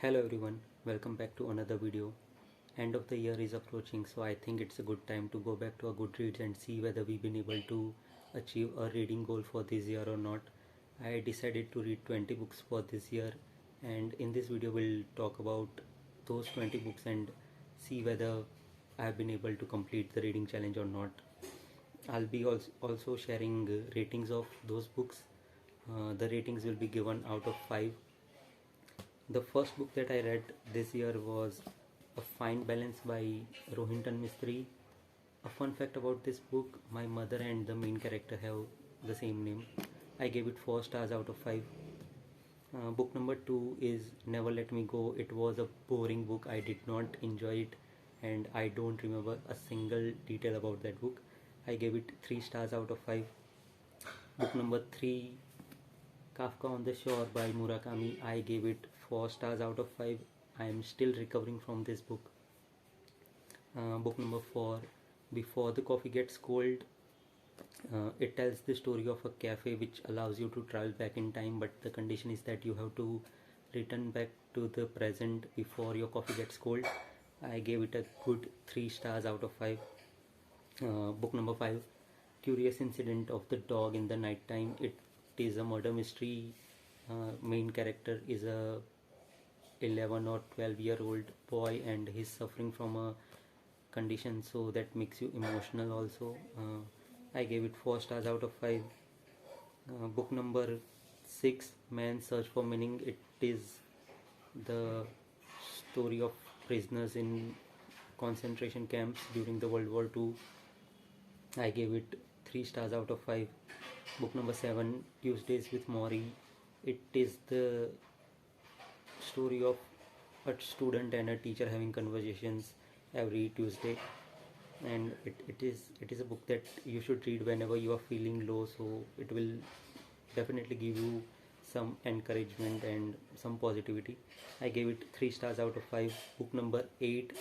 Hello everyone, welcome back to another video. End of the year is approaching, so I think it's a good time to go back to our Goodreads and see whether we've been able to achieve a reading goal for this year or not. I decided to read 20 books for this year, and in this video we'll talk about those 20 books and see whether I've been able to complete the reading challenge or not. I'll be also sharing ratings of those books. The ratings will be given out of 5. The first book that I read this year was A Fine Balance by Rohinton Mystery. A fun fact about this book, my mother and the main character have the same name. I gave it 4 stars out of 5. Book number 2 is Never Let Me Go. It was a boring book. I did not enjoy it and I don't remember a single detail about that book. I gave it 3 stars out of 5. Book number 3, Kafka on the Shore by Murakami. I gave it 4 stars out of 5. I am still recovering from this book. Book number 4, Before the Coffee Gets Cold. It tells the story of a cafe which allows you to travel back in time, but the condition is that you have to return back to the present before your coffee gets cold. I gave it a good 3 stars out of 5. Book number 5, Curious Incident of the Dog in the Nighttime. It is a murder mystery. Main character is a 11 or 12-year-old boy and he's suffering from a condition, so that makes you emotional also. I gave it 4 stars out of 5. Book number 6, Man's Search for Meaning. It is the story of prisoners in concentration camps during the World War II. I gave it 3 stars out of 5. Book number 7, Tuesdays with Maury. It is the story of a student and a teacher having conversations every Tuesday, and it is a book that you should read whenever you are feeling low, so it will definitely give you some encouragement and some positivity. I gave it 3 stars out of 5. Book number 8,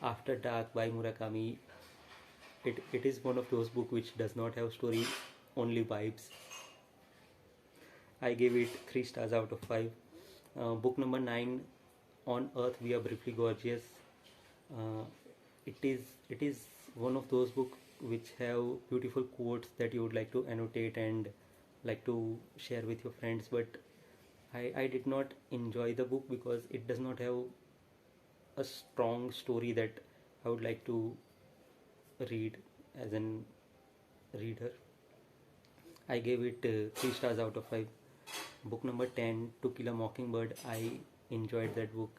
After Dark by Murakami. It is one of those books which does not have story, only vibes. I gave it 3 stars out of 5. Book number 9, On Earth We Are Briefly Gorgeous. It is one of those books which have beautiful quotes that you would like to annotate and like to share with your friends, but I did not enjoy the book because it does not have a strong story that I would like to read as an reader. I gave it 3 stars out of 5. Book number 10, To Kill a Mockingbird. I enjoyed that book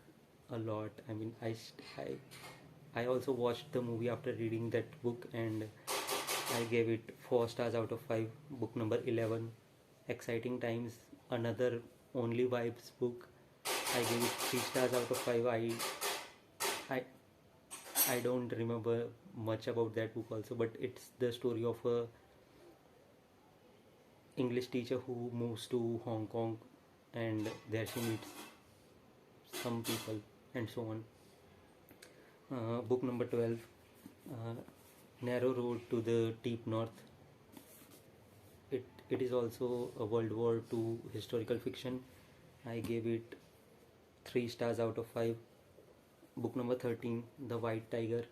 a lot. I mean, I also watched the movie after reading that book and I gave it 4 stars out of 5. Book number 11, Exciting Times, another only vibes book. I gave it 3 stars out of 5. I don't remember much about that book also, but it's the story of a English teacher who moves to Hong Kong and there she meets some people and so on. Book number 12, Narrow Road to the Deep North. It is also a World War II historical fiction. I gave it 3 stars out of 5. Book number 13, The White Tiger.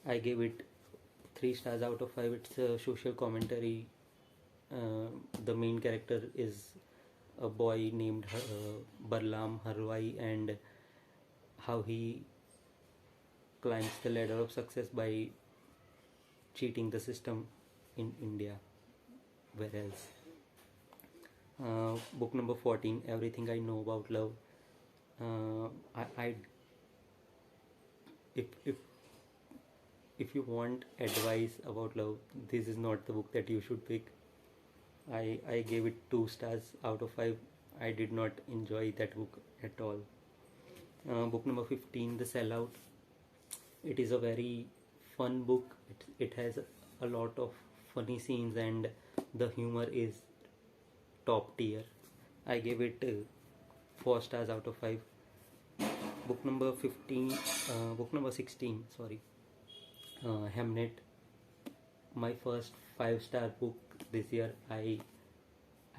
I gave it 3 stars out of 5. It's a social commentary. The main character is a boy named Barlam Harwai, and how he climbs the ladder of success by cheating the system in India. Whereas book number 14, Everything I Know About Love. If you want advice about love, this is not the book that you should pick. I gave it 2 stars out of 5. I did not enjoy that book at all. Book number 15, The Sellout. It is a very fun book. It has a lot of funny scenes and the humor is top tier. I gave it 4 stars out of 5. Book number 16, sorry, Hamnet. My first 5-star book this year. I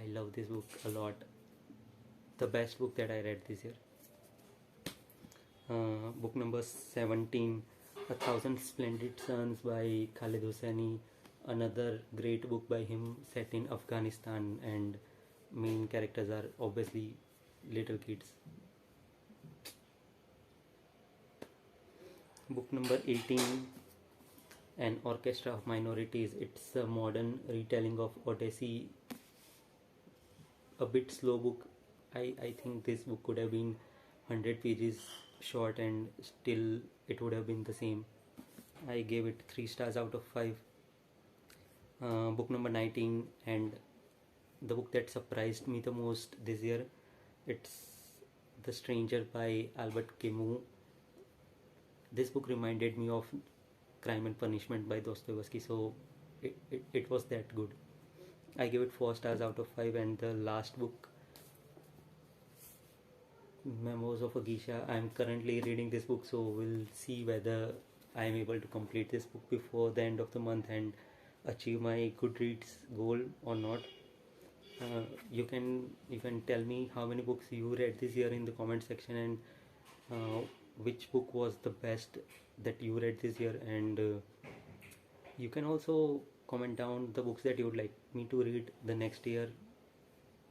love this book a lot. The best book that I read this year. Book number 17, A Thousand Splendid Suns by Khalid Hosseini. Another great book by him set in Afghanistan, and main characters are obviously little kids. Book number 18, An Orchestra of Minorities. It's a modern retelling of Odyssey, a bit slow book. I think this book could have been 100 pages short and still it would have been the same. I gave it 3 stars out of 5. Book number 19, and the book that surprised me the most this year, it's The Stranger by Albert Kimu. This book reminded me of Crime and Punishment by Dostoevsky, so it was that good. I gave it 4 stars out of 5. And the last book, Memoirs of a Geisha. I am currently reading this book, so we'll see whether I am able to complete this book before the end of the month and achieve my Goodreads goal or not. You can tell me how many books you read this year in the comment section, and which book was the best that you read this year, and you can also comment down the books that you would like me to read the next year.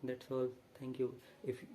That's all. Thank you. If